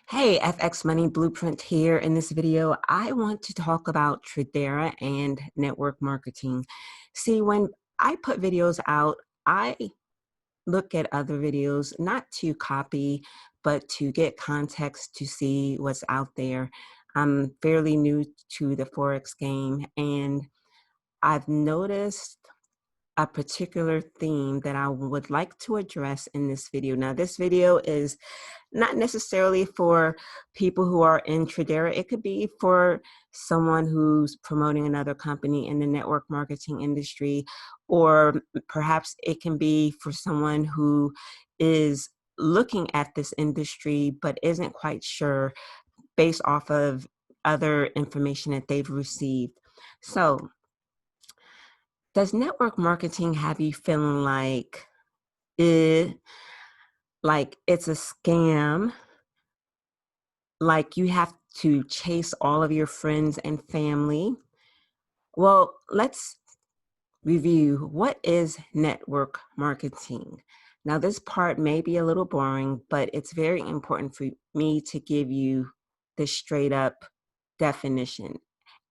Hey, FX Money Blueprint here. In this video, I want to talk about Tradera and network marketing. See, when I put videos out, I look at other videos, not to copy, but to get context to see what's out there. I'm fairly new to the Forex game, and I've noticed a particular theme that I would like to address in this video. Now, this video is not necessarily for people who are in Tradera. It could be for someone who's promoting another company in the network marketing industry, or perhaps it can be for someone who is looking at this industry but isn't quite sure based off of other information that they've received. So, does network marketing have you feeling like it's a scam, like you have to chase all of your friends and family? Well, let's review what is network marketing. Now, this part may be a little boring, but it's very important for me to give you the straight up definition.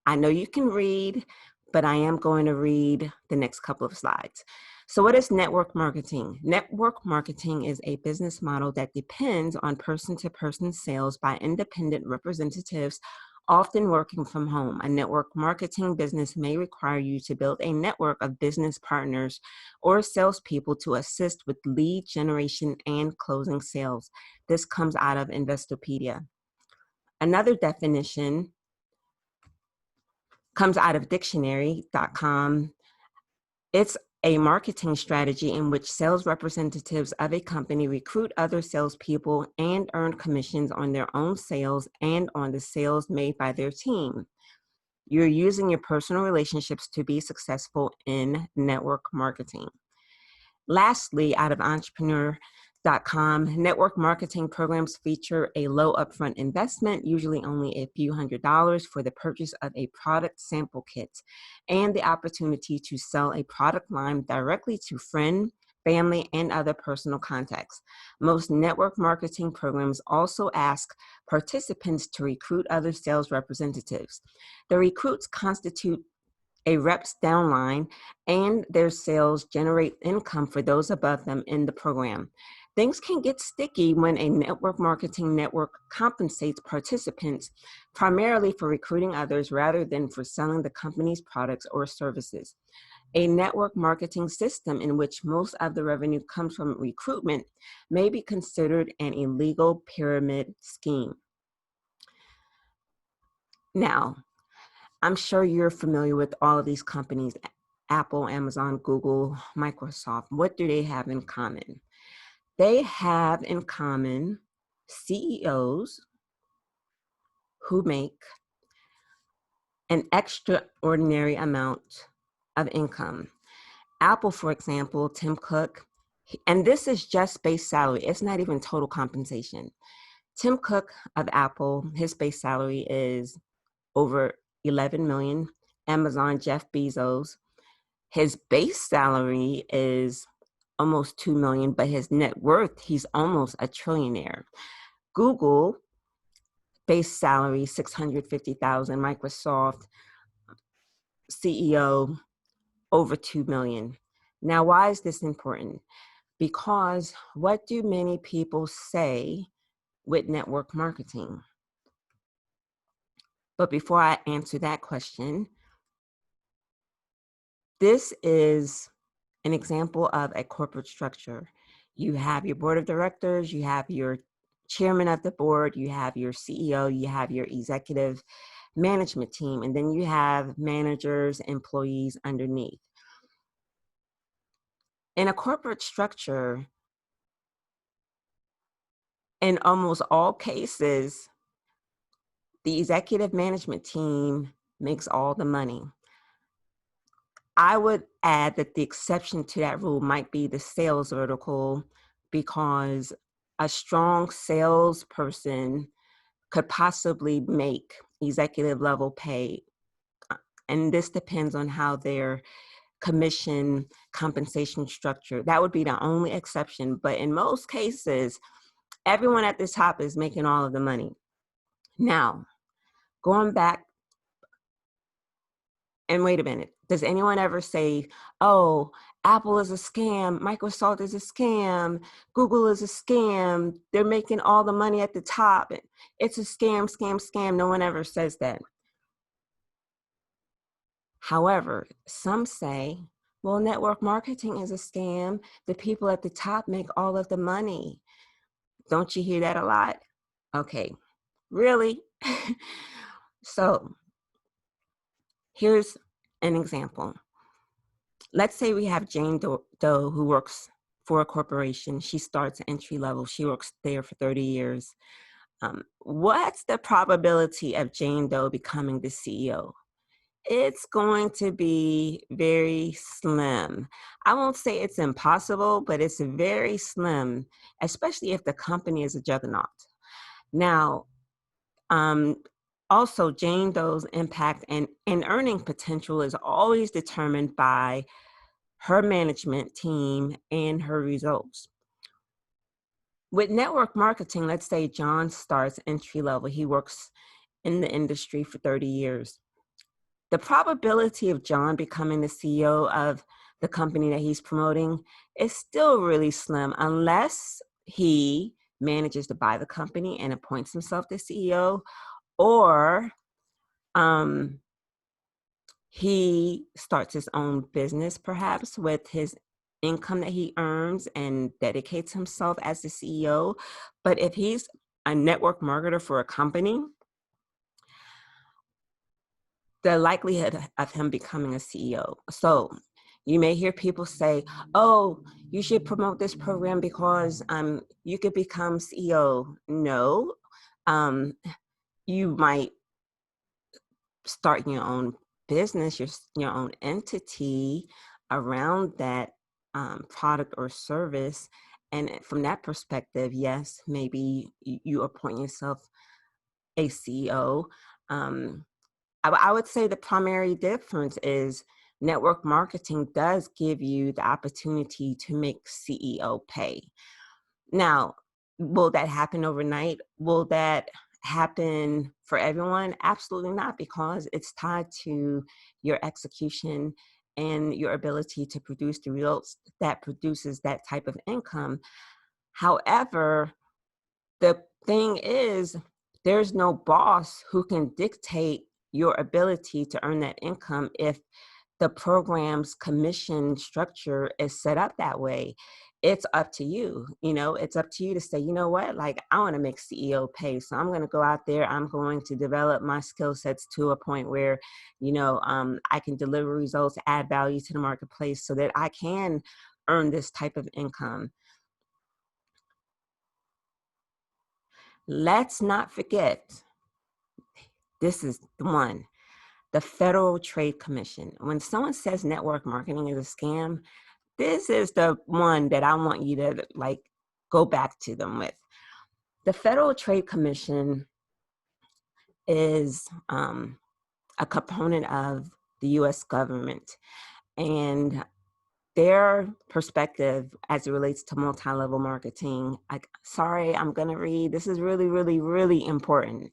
I know you can read, but I am going to read the next couple of slides. So what is network marketing? Network marketing is a business model that depends on person-to-person sales by independent representatives, often working from home. A network marketing business may require you to build a network of business partners or salespeople to assist with lead generation and closing sales. This comes out of Investopedia. Another definition comes out of dictionary.com. It's a marketing strategy in which sales representatives of a company recruit other salespeople and earn commissions on their own sales and on the sales made by their team. You're using your personal relationships to be successful in network marketing. Lastly, out of entrepreneur.com, network marketing programs feature a low upfront investment, usually only a few $100s for the purchase of a product sample kit, and the opportunity to sell a product line directly to friends, family, and other personal contacts. Most network marketing programs also ask participants to recruit other sales representatives. The recruits constitute a rep's downline, and their sales generate income for those above them in the program. Things can get sticky when a network marketing network compensates participants primarily for recruiting others rather than for selling the company's products or services. A network marketing system in which most of the revenue comes from recruitment may be considered an illegal pyramid scheme. Now, I'm sure you're familiar with all of these companies: Apple, Amazon, Google, Microsoft. What do they have in common? They have in common CEOs who make an extraordinary amount of income. Apple, for example, Tim Cook, and this is just base salary. It's not even total compensation. Tim Cook of Apple, his base salary is over 11 million. Amazon, Jeff Bezos, his base salary is almost 2 million, but his net worth, he's almost a trillionaire. Google, base salary 650,000. Microsoft, CEO, over 2 million. Now, why is this important? Because what do many people say with network marketing? But before I answer that question, this is an example of a corporate structure. You have your board of directors, you have your chairman of the board, you have your CEO, you have your executive management team, and then you have managers, employees underneath. In a corporate structure, in almost all cases, the executive management team makes all the money. I would add that the exception to that rule might be the sales vertical, because a strong salesperson could possibly make executive level pay. And this depends on how their commission compensation structure. That would be the only exception. But in most cases, Everyone at the top is making all of the money. Now, going back, and wait a minute, does anyone ever say, oh, Apple is a scam, Microsoft is a scam, Google is a scam, they're making all the money at the top, it's a scam, scam, scam? No one ever says that. However, some say, well, network marketing is a scam. The people at the top make all of the money. Don't you hear that a lot? Okay, really? So here's an example. Let's say we have Jane Doe who works for a corporation. She starts entry level. She works there for 30 years. What's the probability of Jane Doe becoming the CEO? It's going to be very slim. I won't say it's impossible, but it's very slim, especially if the company is a juggernaut. Now, also, Jane Doe's impact and earning potential is always determined by her management team and her results. With network marketing, let's say John starts entry level. He works in the industry for 30 years. The probability of John becoming the CEO of the company that he's promoting is still really slim unless he manages to buy the company and appoints himself the CEO, or he starts his own business, perhaps with his income that he earns and dedicates himself as the CEO. But if he's a network marketer for a company, the likelihood of him becoming a CEO. So you may hear people say, oh, you should promote this program because you could become CEO. No, you might start your own business, your own entity around that product or service. And from that perspective, yes, maybe you appoint yourself a CEO. I would say the primary difference is network marketing does give you the opportunity to make CEO pay. Now, will that happen overnight? Will that happen for everyone? Absolutely not, because it's tied to your execution and your ability to produce the results that produces that type of income. However, the thing is, there's no boss who can dictate your ability to earn that income if the program's commission structure is set up that way. It's up to you. It's up to you to say, you know what, like, I want to make CEO pay. So I'm going to go out there. I'm going to develop my skill sets to a point where, I can deliver results, add value to the marketplace so that I can earn this type of income. Let's not forget, this is the one, the Federal Trade Commission. When someone says network marketing is a scam, this is the one that I want you to go back to them with. The Federal Trade Commission is a component of the U.S. government, and their perspective as it relates to multi-level marketing. I'm going to read. This is really, really, really important.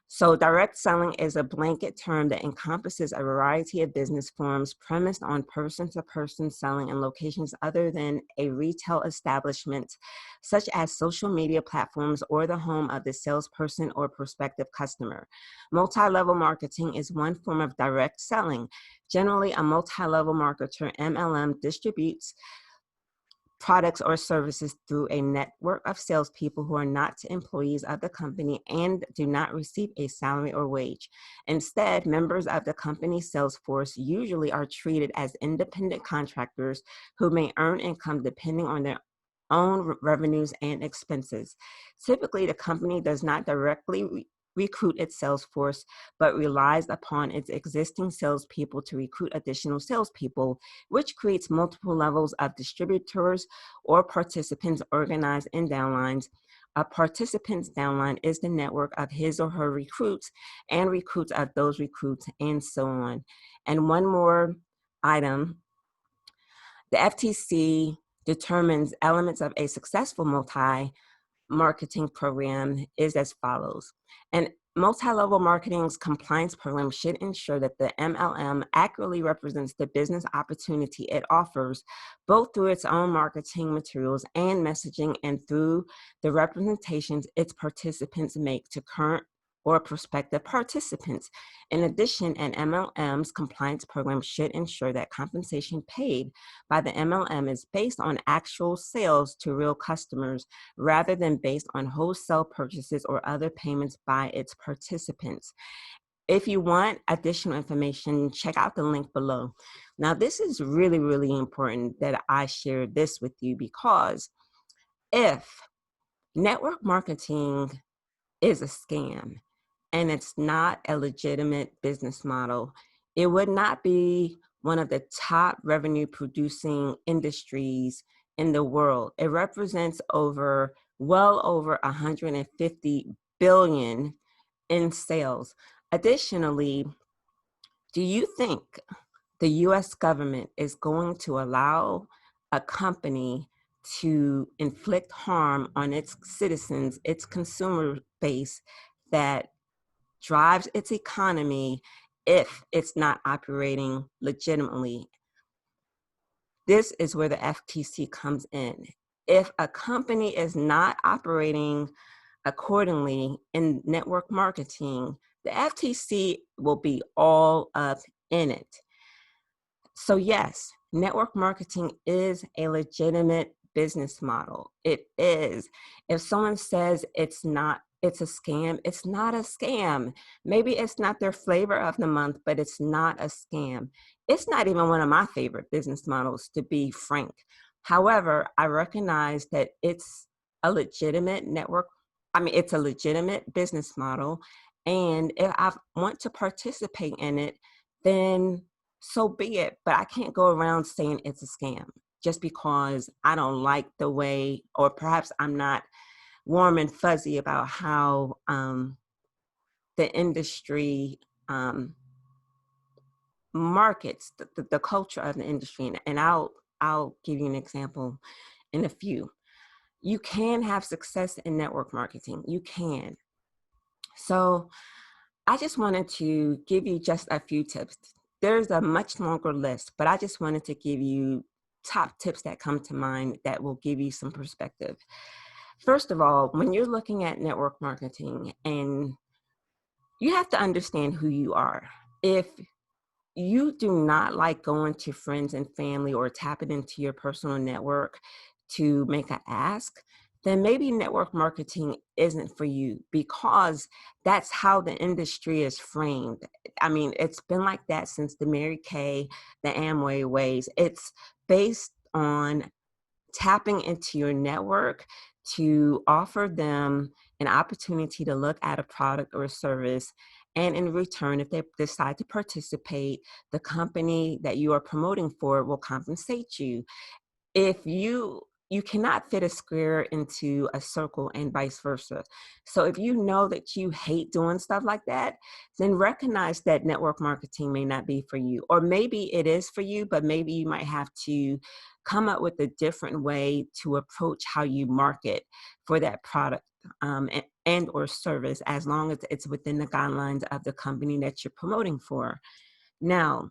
So direct selling is a blanket term that encompasses a variety of business forms premised on person-to-person selling in locations other than a retail establishment, such as social media platforms or the home of the salesperson or prospective customer. Multi-level marketing is one form of direct selling. Generally, a multi-level marketer, MLM, distributes products or services through a network of salespeople who are not employees of the company and do not receive a salary or wage. Instead, members of the company's sales force usually are treated as independent contractors who may earn income depending on their own revenues and expenses. Typically, the company does not directly recruit its sales force, but relies upon its existing salespeople to recruit additional salespeople, which creates multiple levels of distributors or participants organized in downlines. A participant's downline is the network of his or her recruits and recruits of those recruits, and so on. And one more item, the FTC determines elements of a successful multi marketing program is as follows. An multi-level marketing's compliance program should ensure that the MLM accurately represents the business opportunity it offers, both through its own marketing materials and messaging and through the representations its participants make to current or prospective participants. In addition, an MLM's compliance program should ensure that compensation paid by the MLM is based on actual sales to real customers rather than based on wholesale purchases or other payments by its participants. If you want additional information, check out the link below. Now, this is really, really important that I share this with you because if network marketing is a scam and it's not a legitimate business model, it would not be one of the top revenue producing industries in the world. It represents well over 150 billion in sales. Additionally, do you think the US government is going to allow a company to inflict harm on its citizens, its consumer base that drives its economy if it's not operating legitimately? This is where the FTC comes in. If a company is not operating accordingly in network marketing, the FTC will be all up in it. So yes, network marketing is a legitimate business model. It is. If someone says it's not, it's a scam, it's not a scam. Maybe it's not their flavor of the month, but it's not a scam. It's not even one of my favorite business models, to be frank. However, I recognize that it's a legitimate it's a legitimate business model. And if I want to participate in it, then so be it. But I can't go around saying it's a scam just because I don't like the way, or perhaps I'm not warm and fuzzy about how the industry markets the culture of the industry. And I'll give you an example in a few. You can have success in network marketing. You can. So I just wanted to give you just a few tips. There's a much longer list, but I just wanted to give you top tips that come to mind that will give you some perspective. First of all, when you're looking at network marketing, and you have to understand who you are. If you do not like going to friends and family or tapping into your personal network to make an ask, then maybe network marketing isn't for you, because that's how the industry is framed. I mean, it's been like that since the Mary Kay, the Amway ways. It's based on tapping into your network to offer them an opportunity to look at a product or a service. And in return, if they decide to participate, the company that you are promoting for will compensate you. If you cannot fit a square into a circle and vice versa. So if you know that you hate doing stuff like that, then recognize that network marketing may not be for you. Or maybe it is for you, but maybe you might have to come up with a different way to approach how you market for that product and or service, as long as it's within the guidelines of the company that you're promoting for. Now,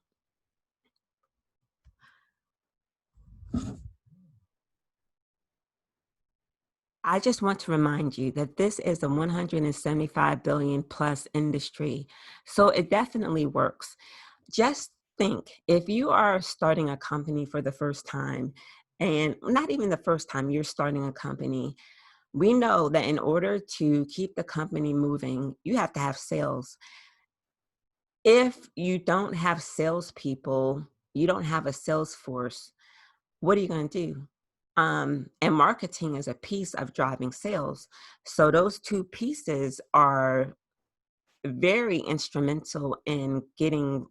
I just want to remind you that this is a 175 billion plus industry. So it definitely works. Just think, if you are starting a company for the first time, and not even the first time you're starting a company, we know that in order to keep the company moving, you have to have sales. If you don't have salespeople, you don't have a sales force, what are you going to do? And marketing is a piece of driving sales. So those two pieces are very instrumental in getting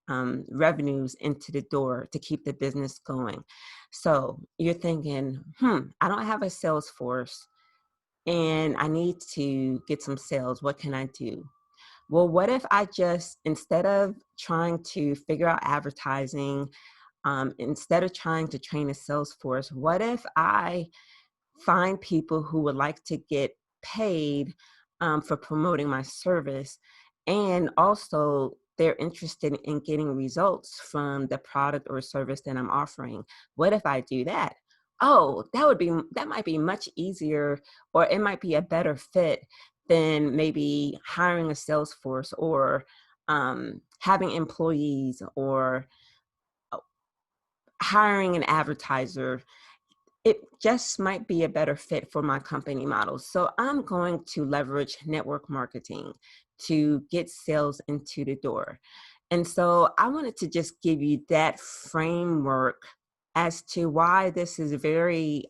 revenues into the door to keep the business going. So you're thinking, I don't have a sales force and I need to get some sales. What can I do? Well, what if I just, instead of trying to figure out advertising, instead of trying to train a sales force, what if I find people who would like to get paid for promoting my service. And also, they're interested in getting results from the product or service that I'm offering. What if I do that? Oh, that might be much easier, or it might be a better fit than maybe hiring a sales force, or having employees, or hiring an advertiser. It just might be a better fit for my company model. So I'm going to leverage network marketing to get sales into the door. And so I wanted to just give you that framework as to why this is very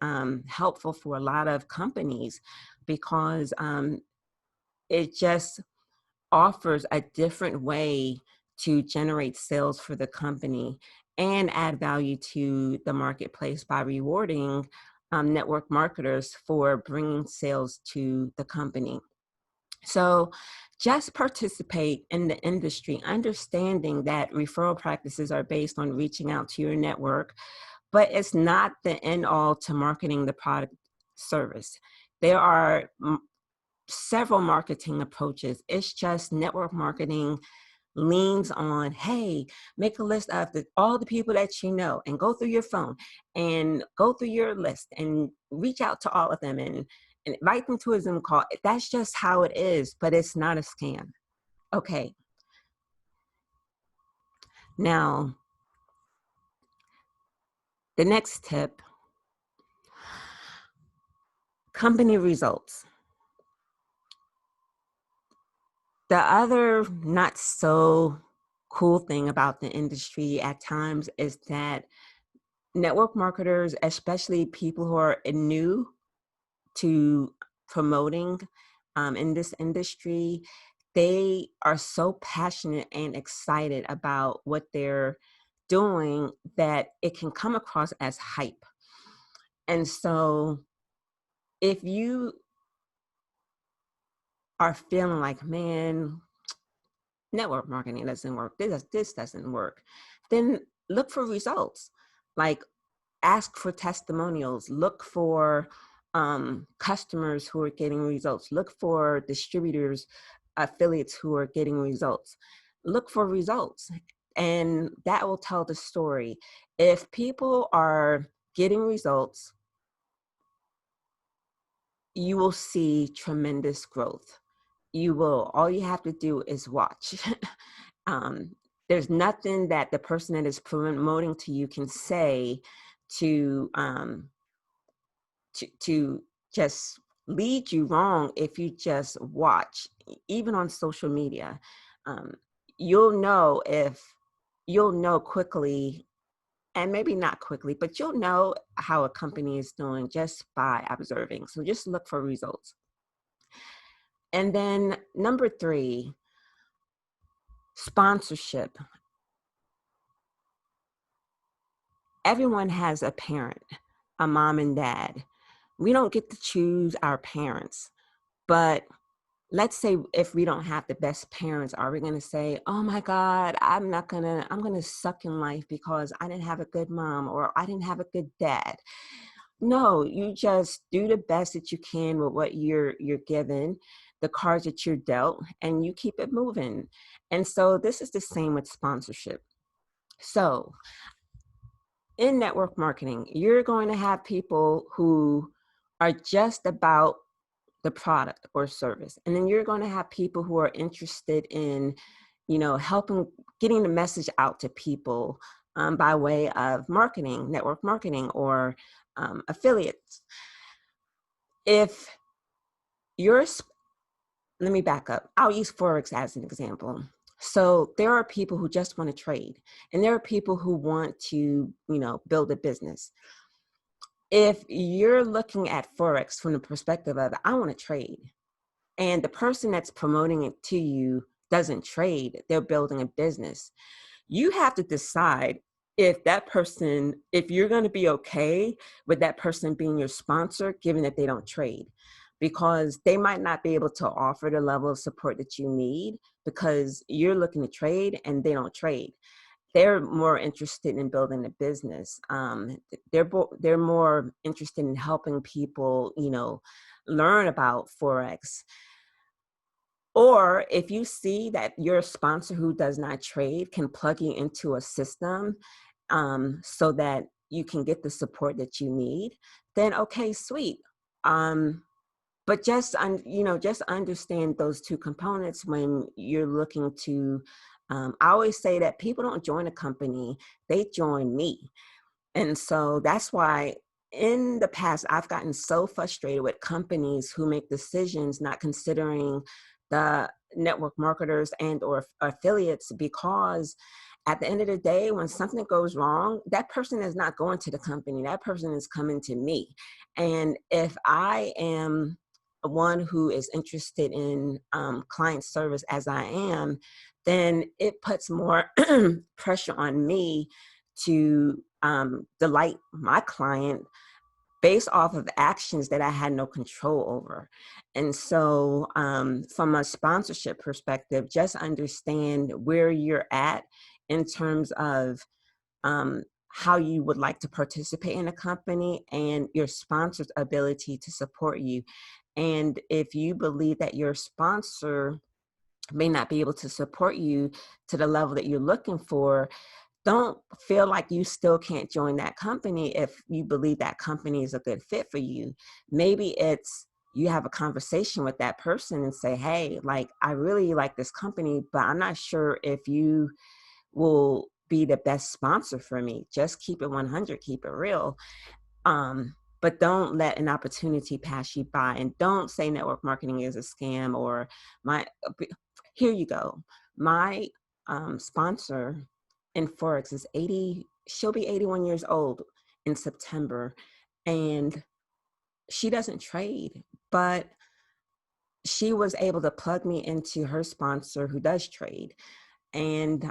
helpful for a lot of companies, because it just offers a different way to generate sales for the company and add value to the marketplace by rewarding network marketers for bringing sales to the company. So just participate in the industry, understanding that referral practices are based on reaching out to your network, but it's not the end all to marketing the product service. There are several marketing approaches. It's just network marketing leans on, hey, make a list of all the people that you know, and go through your phone and go through your list and reach out to all of them and invite them to a Zoom call. That's just how it is, but it's not a scam. Okay. Now, the next tip, company results. The other not so cool thing about the industry at times is that network marketers, especially people who are new to promoting in this industry, they are so passionate and excited about what they're doing that it can come across as hype. And so if you are feeling like, man, network marketing doesn't work, this doesn't work, then look for results. Like, ask for testimonials, look for customers who are getting results, look for distributors, affiliates who are getting results. Look for results, and that will tell the story. If people are getting results, you will see tremendous growth. All you have to do is watch. um, there's nothing that the person that is promoting to you can say to to just lead you wrong. If you just watch, even on social media, um, you'll know quickly, and maybe not quickly, but you'll know how a company is doing just by observing. So just look for results. And then number 3, sponsorship. Everyone has a parent, a mom and dad. We don't get to choose our parents, but let's say if we don't have the best parents, are we going to say, oh my God, I'm going to suck in life because I didn't have a good mom or I didn't have a good dad? No, you just do the best that you can with what you're given, the cards that you're dealt, and you keep it moving. And so this is the same with sponsorship. So in network marketing, you're going to have people who are just about the product or service. And then you're going to have people who are interested in, helping, getting the message out to people by way of marketing, network marketing, or affiliates. If you're, let me back up. I'll use Forex as an example. So there are people who just want to trade, and there are people who want to, build a business. If you're looking at Forex from the perspective of, I want to trade, and the person that's promoting it to you doesn't trade, they're building a business, you have to decide if you're going to be okay with that person being your sponsor, given that they don't trade, because they might not be able to offer the level of support that you need because you're looking to trade and they don't trade. they're more interested in building a business. They're more interested in helping people, learn about Forex. Or if you see that your sponsor who does not trade can plug you into a system, so that you can get the support that you need, then okay, sweet. But just understand those two components when you're looking to. I always say that people don't join a company; they join me. And so that's why in the past, I've gotten so frustrated with companies who make decisions not considering the network marketers and or affiliates, because at the end of the day, when something goes wrong, that person is not going to the company. That person is coming to me. And if I am one who is interested in client service as I am, then it puts more pressure on me to delight my client based off of actions that I had no control over. And so from a sponsorship perspective, just understand where you're at in terms of how you would like to participate in a company and your sponsor's ability to support you. And if you believe that your sponsor may not be able to support you to the level that you're looking for, don't feel like you still can't join that company if you believe that company is a good fit for you. Maybe it's you have a conversation with that person and say, hey, like, I really like this company, but I'm not sure if you will be the best sponsor for me. Just keep it 100, keep it real. But don't let an opportunity pass you by, and don't say network marketing is a scam or here you go. My sponsor in Forex is 80, she'll be 81 years old in September, and she doesn't trade, but she was able to plug me into her sponsor who does trade. And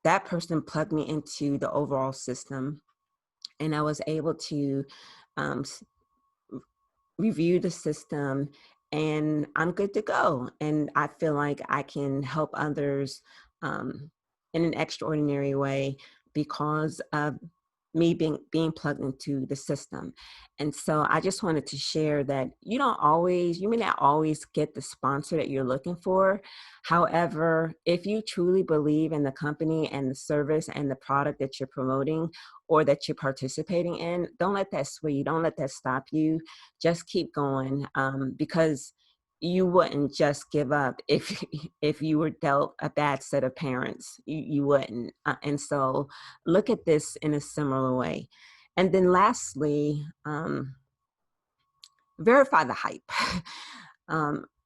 that person plugged me into the overall system, and I was able to um, review the system, and I'm good to go. And I feel like I can help others in an extraordinary way because of me being plugged into the system. And so I just wanted to share that you may not always get the sponsor that you're looking for. However, if you truly believe in the company and the service and the product that you're promoting or that you're participating in, don't let that sway you. Don't let that stop you. Just keep going, because you wouldn't just give up if you were dealt a bad set of parents. You wouldn't. And so look at this in a similar way. And then lastly, verify the hype.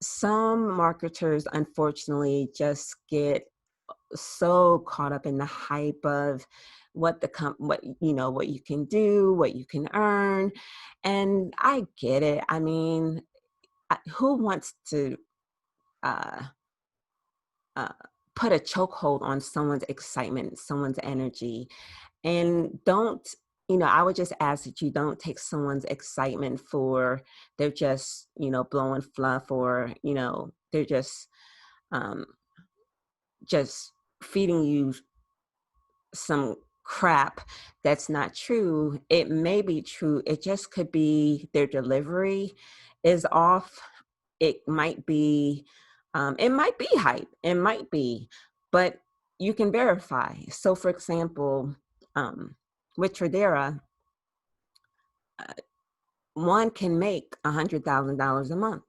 Some marketers, unfortunately, just get so caught up in the hype of what what you can do, what you can earn. And I get it. I mean, who wants to uh, uh, put a chokehold on someone's excitement, someone's energy? And I would just ask that you don't take someone's excitement for they're just, blowing fluff, or, they're um, just feeding you some crap that's not true. It may be true. It just could be their delivery is off. It might be hype. It might be, but you can verify. So for example, with Tradera, one can make $100,000 a month,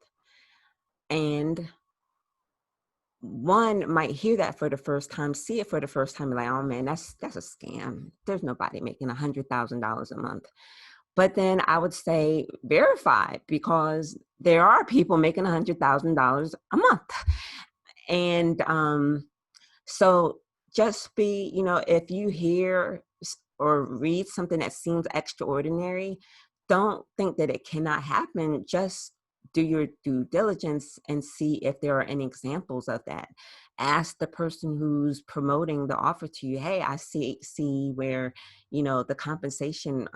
and one might hear that for the first time, see it for the first time, like, oh man, that's a scam. There's nobody making $100,000 a month. But then I would say verify, because there are people making $100,000 a month. And so just be, if you hear or read something that seems extraordinary, don't think that it cannot happen. Just do your due diligence and see if there are any examples of that. Ask the person who's promoting the offer to you, hey, I see where, the compensation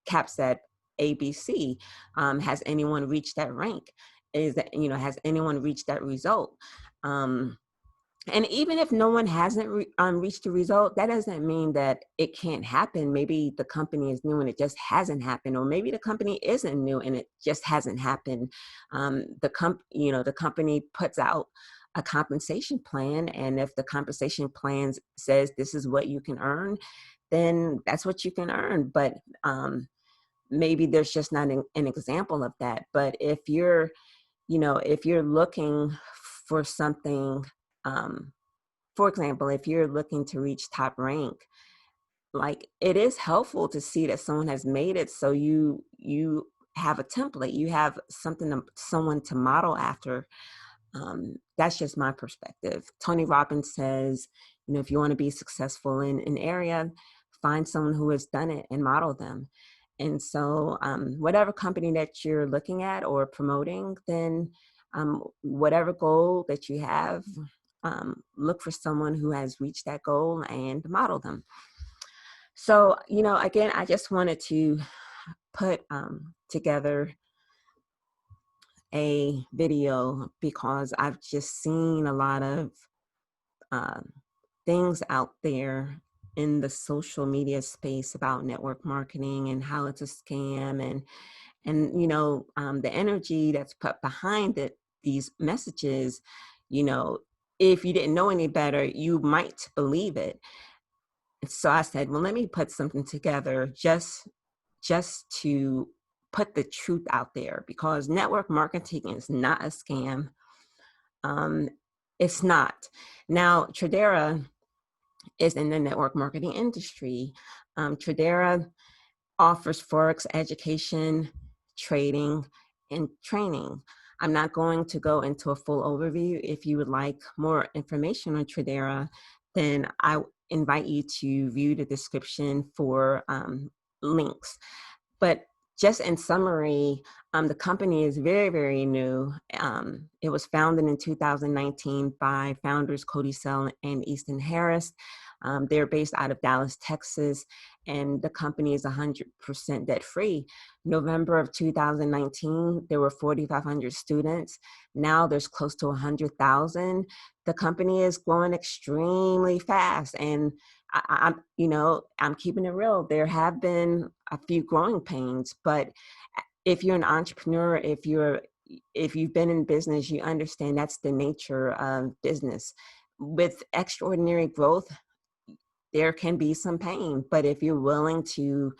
caps at ABC. Has anyone reached that rank? Has anyone reached that result? And even if no one hasn't reached a result, that doesn't mean that it can't happen. Maybe the company is new and it just hasn't happened, or maybe the company isn't new and it just hasn't happened. The company puts out a compensation plan, and if the compensation plan says this is what you can earn, then that's what you can earn. But maybe there's just not an example of that. But if you're looking for something, um, for example, if you're looking to reach top rank, like, it is helpful to see that someone has made it, so you have a template, you have someone to model after. That's just my perspective. Tony Robbins says, if you want to be successful in an area, find someone who has done it and model them. And so, whatever company that you're looking at or promoting, then whatever goal that you have, look for someone who has reached that goal and model them. So, again, I just wanted to put together a video because I've just seen a lot of um, things out there in the social media space about network marketing and how it's a scam, and the energy that's put behind it, these messages. you know if you didn't know any better, you might believe it. So I said, well, let me put something together just to put the truth out there, because network marketing is not a scam. um, it's not. Now, Tradera is in the network marketing industry. Tradera offers Forex education, trading, and training. I'm not going to go into a full overview. If you would like more information on Tradera, then I invite you to view the description for links. But just in summary, the company is very, very new. It was founded in 2019 by founders Cody Sell and Easton Harris. They're based out of Dallas, Texas, and the company is 100% debt-free. November of 2019, there were 4,500 students. Now there's close to 100,000. The company is growing extremely fast, and I'm keeping it real. There have been a few growing pains, but if you're an entrepreneur, if you've been in business, you understand that's the nature of business. With extraordinary growth, there can be some pain, but if you're willing to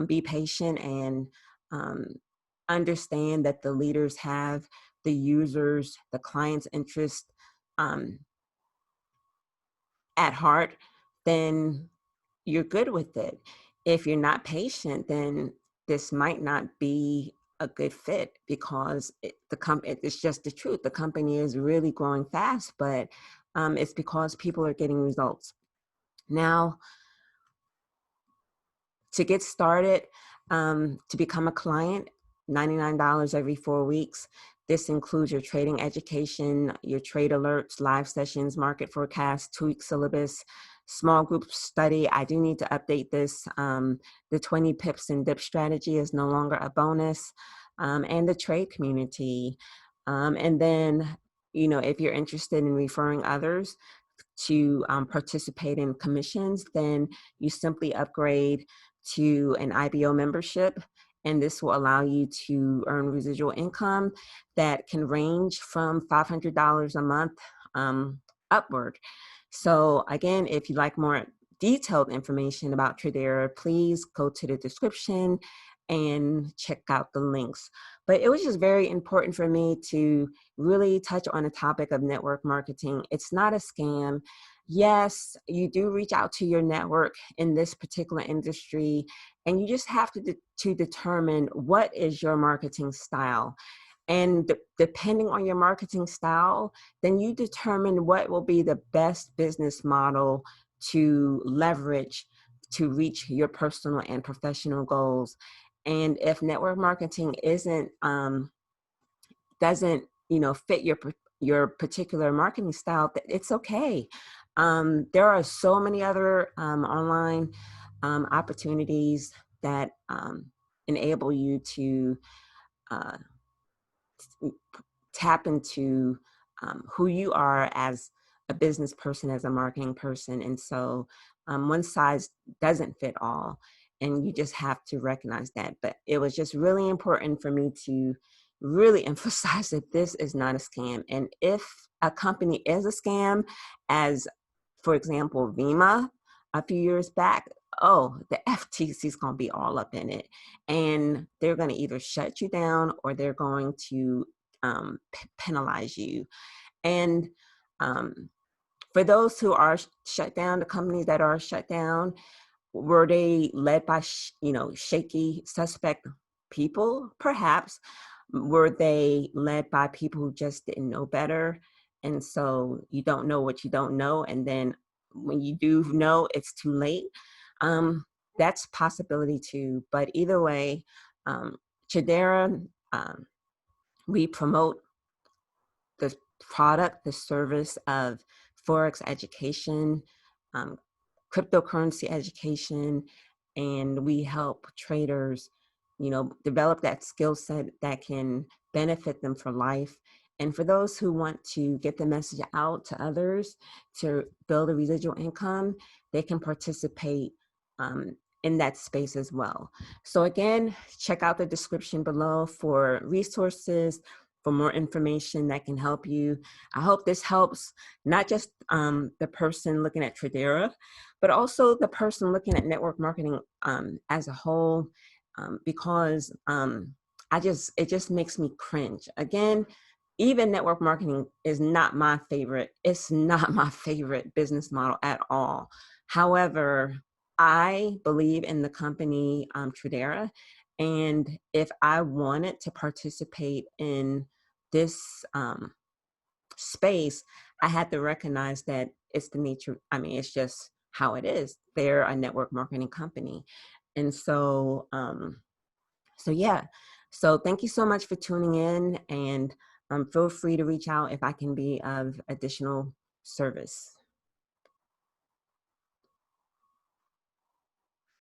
be patient and um, understand that the leaders have the users, the client's interest um, at heart, then you're good with it. If you're not patient, then this might not be a good fit, because it's just the truth. The company is really growing fast, but it's because people are getting results. Now, to get started, to become a client, $99 every 4 weeks. This includes your trading education, your trade alerts, live sessions, market forecasts, 2-week syllabus, small group study. I do need to update this. The 20 pips and dip strategy is no longer a bonus, and the trade community. And then, if you're interested in referring others to participate in commissions, then you simply upgrade to an IBO membership, and this will allow you to earn residual income that can range from $500 a month upward. So again, if you'd like more detailed information about Tradera, please go to the description and check out the links. But it was just very important for me to really touch on the topic of network marketing. It's not a scam. Yes, you do reach out to your network in this particular industry, and you just have to determine what is your marketing style. And depending on your marketing style, then you determine what will be the best business model to leverage to reach your personal and professional goals. And if network marketing doesn't fit your particular marketing style, it's okay. There are so many other online opportunities that enable you to uh, tap into who you are as a business person as a marketing person. And so one size doesn't fit all. And you just have to recognize that. But it was just really important for me to really emphasize that this is not a scam. And if a company is a scam, as for example, Vima a few years back, oh, the FTC is going to be all up in it. And they're going to either shut you down or they're going to penalize you. And for those who are shut down, the companies that are shut down, were they led by, shaky, suspect people? Perhaps. Were they led by people who just didn't know better? And so you don't know what you don't know. And then when you do know, it's too late. That's a possibility too. But either way, Tradera, we promote the product, the service of Forex education, um, cryptocurrency education, and we help traders, develop that skill set that can benefit them for life. And for those who want to get the message out to others to build a residual income, they can participate in that space as well. So again, check out the description below for resources, for more information that can help you. I hope this helps not just the person looking at Tradera, but also the person looking at network marketing as a whole, because it just makes me cringe. Again, even network marketing is not my favorite. It's not my favorite business model at all. However, I believe in the company Tradera, and if I wanted to participate in this space, I had to recognize that it's the nature. I mean, it's just how it is. They're a network marketing company. And so, so yeah. So thank you so much for tuning in, and feel free to reach out if I can be of additional service.